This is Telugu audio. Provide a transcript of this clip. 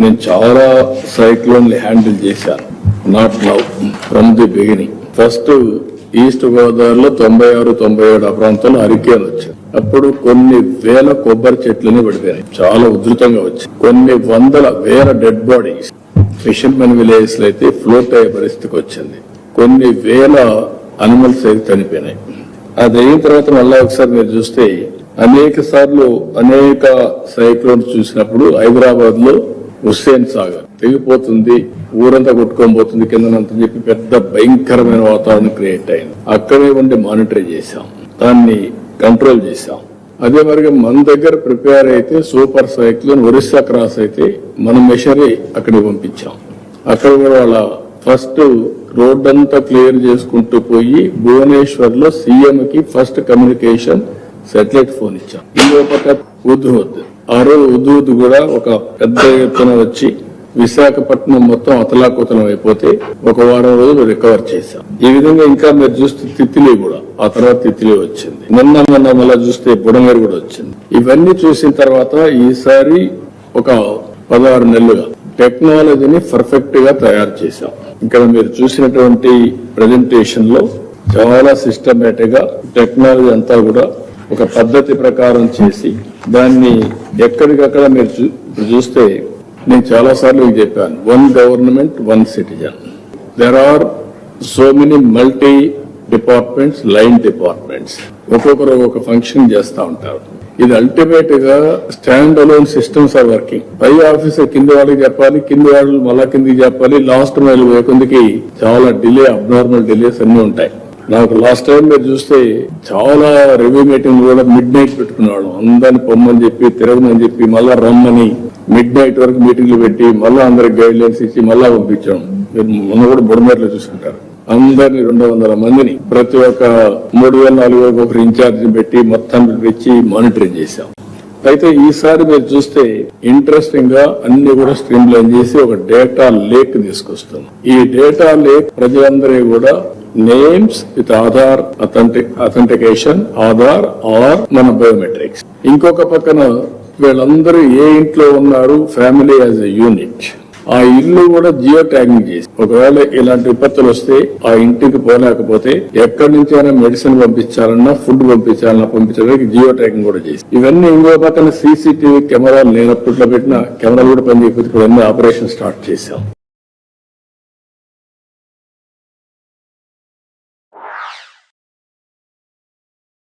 నేను చాలా సైక్లోన్ హ్యాండిల్ చేశాను. Not now, from the beginning. First east గోదావరిలో 96-97 ఆ ప్రాంతంలో హరికేన్ వచ్చింది. అప్పుడు కొన్ని వేల కొబ్బరి చెట్లని పడిపోయినాయి, చాలా ఉధృతంగా వచ్చాయి. కొన్ని వందల వేల డెడ్ బాడీస్ ఫిషర్మెన్ విలేజెస్ లో అయితే ఫ్లోట్ అయ్యే పరిస్థితికి వచ్చింది. కొన్ని వేల అనిమల్స్ అయితే చనిపోయినాయి. అది అయిన తర్వాత మళ్ళా ఒకసారి మీరు చూస్తే అనేక సార్లు అనేక సైక్లోన్స్ చూసినప్పుడు హైదరాబాద్ లో హుస్సేన్ సాగర్ తెగిపోతుంది, ఊరంతా కొట్టుకోబోతుంది కిందనంత చెప్పి పెద్ద భయంకరమైన వాతావరణం క్రియేట్ అయింది. అక్కడే ఉండి మానిటర్ చేశాం, దాన్ని కంట్రోల్ చేశాం. అదే మరిగా మన దగ్గర ప్రిపేర్ అయితే సూపర్ సైక్లోన్ ఒరిస్సా క్రాస్ అయితే మనం మెషరీ అక్కడికి పంపించాం. అక్కడ కూడా వాళ్ళ ఫస్ట్ రోడ్ అంతా క్లియర్ చేసుకుంటూ పోయి భువనేశ్వర్ లో సీఎం కి ఫస్ట్ కమ్యూనికేషన్ శాటిలైట్ ఫోన్ ఇచ్చాం. ఇంకో పక్క ఉద్హుద్, ఆ రోజు ఉద్హుద్ కూడా ఒక పెద్ద ఎత్తున వచ్చి విశాఖపట్నం మొత్తం అతలాకుతలం అయిపోతే ఒక వారం రోజులు రికవర్ చేశాం. ఈ విధంగా ఇంకా మీరు చూస్తే తిత్లీ కూడా, ఆ తర్వాత తిత్లీ వచ్చింది. మొన్న మళ్ళా చూస్తే బుడమేరు కూడా వచ్చింది. ఇవన్నీ చూసిన తర్వాత ఈసారి ఒక 16 నెలలుగా టెక్నాలజీని పర్ఫెక్ట్ గా తయారు చేశాం. ఇక్కడ మీరు చూసినటువంటి ప్రెజెంటేషన్ లో చాలా సిస్టమేటిక్ గా టెక్నాలజీ అంతా కూడా ఒక పద్ధతి ప్రకారం చేసి దాన్ని ఎక్కడికక్కడ మీరు చూస్తే నేను చాలా సార్లు చెప్పాను, 1 government 1 citizen. There are so many multi departments, line departments, ఒక్కొక్కరు ఒక్కొక్క ఫంక్షన్ చేస్తా ఉంటారు. ఇది అల్టిమేట్ గా stand alone systems are working. పై ఆఫీసర్ కింది వాళ్ళకి చెప్పాలి, కింది వాళ్ళు మళ్ళా కిందికి చెప్పాలి, లాస్ట్ మైల్ వేకుందికి చాలా డిలే, అబ్నార్మల్ డిలేస్ అన్ని ఉంటాయి. నాకు లాస్ట్ టైం మీరు చూస్తే చాలా రివ్యూ మీటింగ్ కూడా మిడ్ నైట్ పెట్టుకున్నాడు. అందరిని పొమ్మని చెప్పి, తిరగమని చెప్పి, మళ్ళా రమ్మని మిడ్ నైట్ వరకు మీటింగ్లు పెట్టి మళ్ళా అందరికి గైడ్ లైన్స్ ఇచ్చి మళ్ళా పంపించాం. మీరు మొన్న కూడా బుడమేరులో చూసుకుంటారు. అందరినీ 200 మందిని ప్రతి ఒక్క 3,000-4,000 ఒకరు ఇన్ఛార్జ్ పెట్టి మొత్తం పెట్టి మానిటరింగ్ చేశాం. అయితే ఈసారి మీరు చూస్తే ఇంట్రెస్టింగ్ గా అన్ని కూడా స్ట్రీమ్ లైన్ చేసి ఒక డేటా లేక్ తీసుకొస్తాం. ఈ డేటా లేక్ ప్రజలందరూ కూడా names with Aadhaar authentication, Aadhaar are మన బయోమెట్రిక్స్. ఇంకొక పక్కన వీళ్ళందరూ ఏ ఇంట్లో ఉన్నారు, ఫ్యామిలీ యాజ్ ఎ యూనిట్, ఆ ఇల్లు కూడా జియో ట్యాగింగ్ చేసి ఒకవేళ ఇలాంటి విపత్తులు వస్తే ఆ ఇంటికి పోలేకపోతే ఎక్కడి నుంచైనా మెడిసిన్ పంపించాలన్నా, ఫుడ్ పంపించడానికి జియో ట్యాగింగ్ కూడా చేసి, ఇవన్నీ ఇంకో పక్కన సీసీటీవీ కెమెరాలు లేనప్పట్లో పెట్టిన కెమెరాలు కూడా పనిచేయకపోతే ఇవన్నీ ఆపరేషన్ స్టార్ట్ చేశాం.